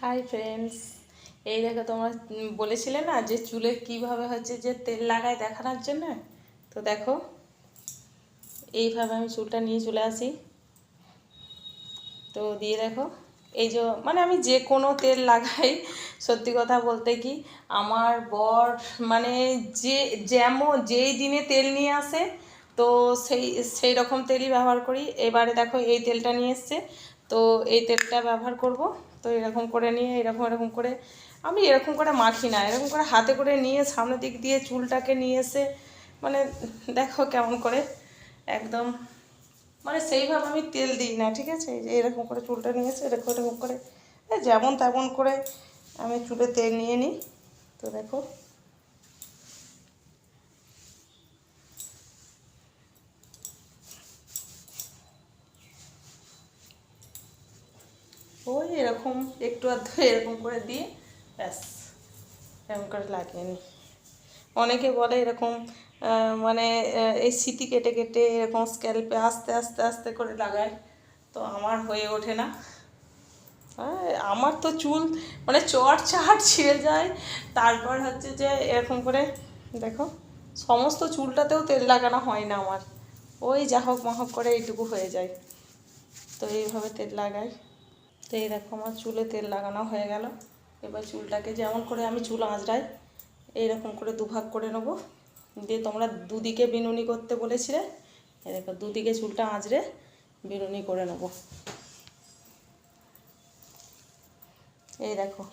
Hi friends, এই দেখো তোমরা বলেছিলে না যে চুলে কিভাবে হচ্ছে যে তেল লাগায় দেখানোর জন্য। তো দেখো এইভাবে আমি চুলটা নিয়ে চলে আসি। তো দিয়ে দেখো এই যে মানে আমি যে কোনো তেল লাগাই, সত্যি কথা বলতে কি আমার বর মানে যেই দিনে তেল নিয়ে আসে তো সেই রকম তেলই ব্যবহার করি। এবারে দেখো এই তেলটা নিয়ে এসছে, তো এই তেলটা ব্যবহার করব। তো এরকম করে নিয়ে এরকম করে আমি এরকম করে মাখি না, এরকম করে হাতে করে নিয়ে সামনের দিক দিয়ে চুলটাকে নিয়ে এসে মানে দেখো কেমন করে একদম মানে সেইভাবে আমি তেল দিই না, ঠিক আছে। এই যে এরকম করে চুলটা নিয়েছে, এরকম করে যেমন তেমন করে আমি চুলে তেল নিয়ে নিই। তো দেখো ওই এরকম একটু আধটু এরকম করে দিয়ে ব্যাস এরকম করে লাগিয়ে নিই। অনেকে বলে এরকম মানে এই সিটি কেটে কেটে এরকম স্ক্যাল্পে আস্তে আস্তে আস্তে করে লাগায়, তো আমার হয়ে ওঠে না। আমার তো চুল মানে চাট ছিঁড়ে যায়। তারপর হচ্ছে যে এরকম করে দেখো সমস্ত চুলটাতেও তেল লাগানো হয় না আমার, ওই যা হোক মাহক করে এইটুকু হয়ে যায়। তো এইভাবে তেল লাগাই। তো এই দেখো আমার চুলে তেল লাগানো হয়ে গেল। এবার চুলটাকে যেমন করে আমি চুল আঁচড়াই এইরকম করে দুভাগ করে নেবো। দিয়ে তোমরা দুদিকে বিনুনি করতে বলেছিলে, এই দেখো দুদিকে চুলটা আঁচড়ে বিনুনি করে নেবো। এই দেখো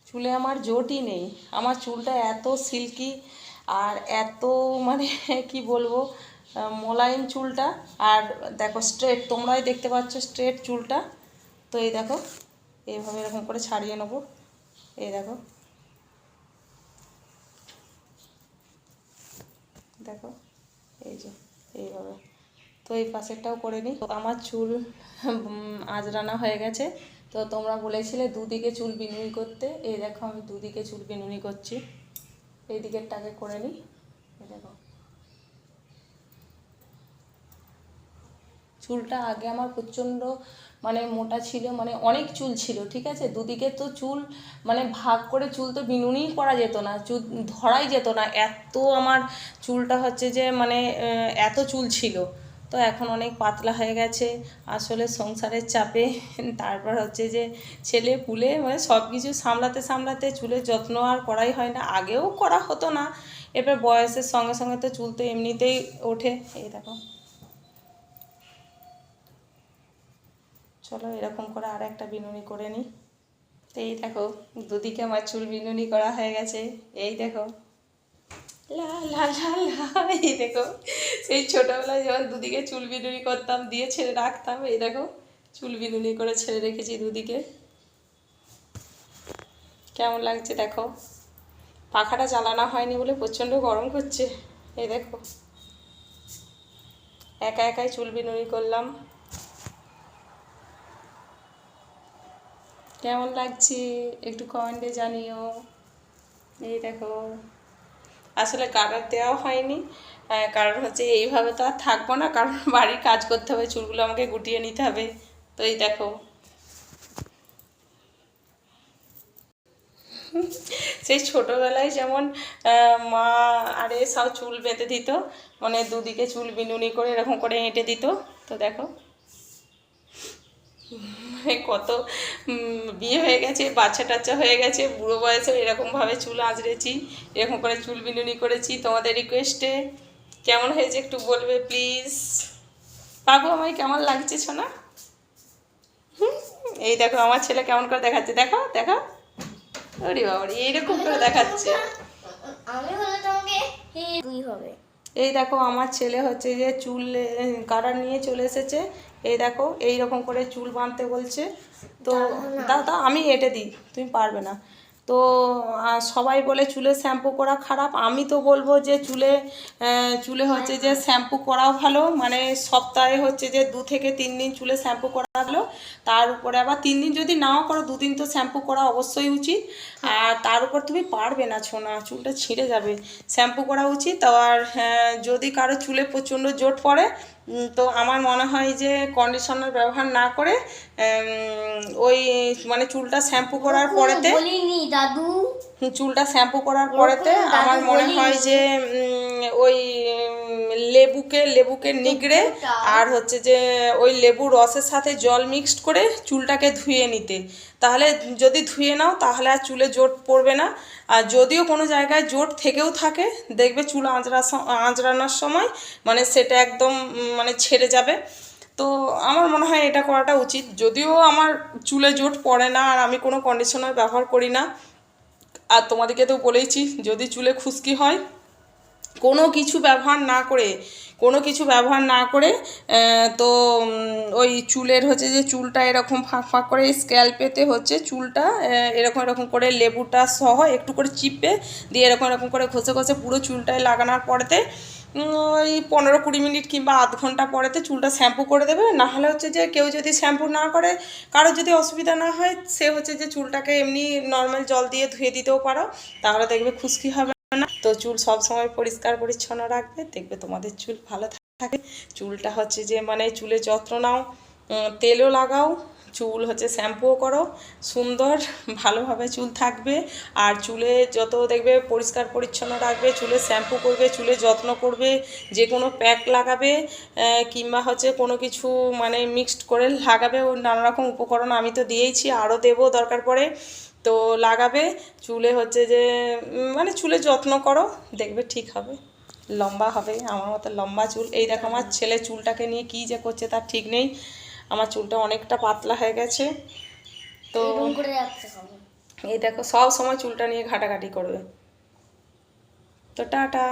চুলে আমার জোটই নেই, আমার চুলটা এত সিল্কি আর এত মানে কি বলবো মোলায়েম চুলটা। আর দেখো স্ট্রেট, তোমরাই দেখতে পাচ্ছ স্ট্রেট চুলটা। তো এই দেখো এইভাবে এরকম করে ছাড়িয়ে নেবো। এই দেখো দেখো এই যে এইভাবে। তো এই পাশেরটাও করে নিই। তো আমার চুল আঁচড়ানো হয়ে গেছে। তো তোমরা বলেছিলে দুদিকে চুল বিনুনি করতে, এই দেখো আমি দুদিকে চুল বিনুনি করছি। এই দিকেরটাকে করে নিই। এই দেখো চুলটা আগে আমার প্রচণ্ড মানে মোটা ছিল, মানে অনেক চুল ছিল, ঠিক আছে। দুদিকে তো চুল মানে ভাগ করে চুল তো বিনুনিই করা যেত না, চুল ধরাই যেত না, এত আমার চুলটা হচ্ছে যে মানে এত চুল ছিল। তো এখন অনেক পাতলা হয়ে গেছে আসলে সংসারের চাপে। তারপর হচ্ছে যে ছেলে পুলে মানে সব কিছু সামলাতে সামলাতে চুলের যত্ন আর করাই হয় না। আগেও করা হতো না, এবার বয়সের সঙ্গে সঙ্গে তো চুল তো এমনিতেই ওঠে। এই দেখো চলো এরকম করে আর একটা বিনুনি করে নিই। তো এই দেখো দুদিকে আমার চুল বিনুনি করা হয়ে গেছে। এই দেখো লা লা লা লা, এই দেখো সেই ছোটোবেলায় যখন দুদিকে চুল বিনুনি করতাম দিয়ে ছেড়ে রাখতাম, এই দেখো চুল বিনুনি করে ছেড়ে রেখেছি দুদিকে। কেমন লাগছে দেখো, পাখাটা চালানো হয়নি বলে প্রচণ্ড গরম করছে। এই দেখো একা একাই চুল বিনুনি করলাম। কেমন লাগছে একটু কমেন্টে জানিও। এই দেখো আসলে কালার দেওয়া হয়নি, কারণ হচ্ছে এইভাবে তো আর থাকবো না, কারণ বাড়ির কাজ করতে হবে, চুলগুলো আমাকে গুটিয়ে নিতে হবে। তো এই দেখো সেই ছোটোবেলায় যেমন মা আরে সব চুল বেঁধে দিত, মানে দুদিকে চুল বিনুনি করে এরকম করে এঁটে দিত। তো দেখো কত বিয়ে হয়ে গেছে, বাচ্চা টাচ্চা হয়ে গেছে, বুড়ো বয়সে এরকমভাবে চুল আঁচড়েছি, এরকম করে চুল বিনুনি করেছি। তোমাদের রিকোয়েস্টে কেমন হয়েছে একটু বলবে প্লিজ। বাবু আমায় কেমন লাগছে শোনা? এই দেখো আমার ছেলে কেমন করে দেখাচ্ছে, দেখো দেখো ওরে বাবা এইরকম করে দেখাচ্ছে। আমি হলে তোমাকে দুই হবে। এই দেখো আমার ছেলে হচ্ছে যে চুল কাটার নিয়ে চলে এসেছে। এই দেখো এই রকম করে চুল বাঁধতে বলছে। তো দাদা আমি এঁটে দিই, তুমি পারবে না। তো সবাই বলে চুলে শ্যাম্পু করা খারাপ, আমি তো বলবো যে চুলে হচ্ছে যে শ্যাম্পু করাও ভালো, মানে সপ্তাহে হচ্ছে যে 2 থেকে 3 দিন চুলে শ্যাম্পু করা ভালো। তার উপরে আবার 3 দিন যদি নাও করো 2 দিন তো শ্যাম্পু করা অবশ্যই উচিত। আর তার উপর তুমি পারবে না ছোনা, চুলটা ছিঁড়ে যাবে, শ্যাম্পু করা উচিত। আর যদি কারো চুলে প্রচণ্ড জোট পড়ে তো আমার মনে হয় যে কন্ডিশনার ব্যবহার না করে ওই মানে চুলটা শ্যাম্পু করার পরেতে বলিনি দাদু। চুলটা শ্যাম্পু করার পরেতে ওরকম দাদু আমার মনে বলিনি। হয় যে ওই লেবুকে নিগড়ে আর হচ্ছে যে ওই লেবুর রসের সাথে জল মিক্সড করে চুলটাকে ধুয়ে নিতে। তাহলে যদি ধুয়ে নাও তাহলে আর চুলে জোট পড়বে না। আর যদিও কোনো জায়গায় জোট থেকেও থাকে দেখবে চুল আঁচড়ানোর সময় মানে সেটা একদম মানে ছেড়ে যাবে। তো আমার মনে হয় এটা করাটা উচিত। যদিও আমার চুলে জোট পড়ে না আর আমি কোনো কন্ডিশনার ব্যবহার করি না। আর তোমাদেরকে তো বলেইছি যদি চুলে খুশকি হয় কোনো কিছু ব্যবহার না করে তো ওই চুলের হচ্ছে যে চুলটা এরকম ফাঁক ফাঁক করে স্ক্যাল্পেতে হচ্ছে চুলটা এরকম করে লেবুটা সহ একটু করে চিপে দিয়ে এরকম করে ঘষে ঘষে পুরো চুলটায় লাগানোর পরেতে ওই 15-20 মিনিট কিংবা আধ ঘন্টা পরেতে চুলটা শ্যাম্পু করে দেবে। না হলে হচ্ছে যে কেউ যদি শ্যাম্পু না করে কারোর যদি অসুবিধা না হয় সে হচ্ছে যে চুলটাকে এমনি নর্মাল জল দিয়ে ধুয়ে দিতেও পারো, তাহলে দেখবে খুশকি হবে না। তো চুল সব সময় পরিষ্কার পরিচ্ছন্ন রাখবে, দেখবে তোমাদের চুল ভালো থাকে। চুলটা হচ্ছে যে মানে চুলের যত্ন নাও, তেলও লাগাও, চুল হচ্ছে শ্যাম্পুও করো, সুন্দর ভালোভাবে চুল থাকবে। আর চুলে যত দেখবে পরিষ্কার পরিচ্ছন্ন রাখবে, চুলে শ্যাম্পু করবে, চুলে যত্ন করবে, যে কোনো প্যাক লাগাবে কিংবা হচ্ছে কোনো কিছু মানে মিক্সড করে লাগাবে। ওর নানা রকম উপকরণ আমি তো দিয়েইছি, আরও দেবো দরকার পড়ে। তো লাগাবে চুলে হচ্ছে যে মানে চুলে যত্ন করো, দেখবে ঠিক হবে, লম্বা হবে আমার মতো লম্বা চুল। এই দেখো আমার ছেলে চুলটাকে নিয়ে কী যে করছে তার ঠিক নেই। আমার চুলটা অনেকটা পাতলা হয়ে গেছে। তো এরকম করে রাখতে হবে। এই দেখো সব সময় চুলটা নিয়ে ঘাটাঘাটি করবে। তো টাটা।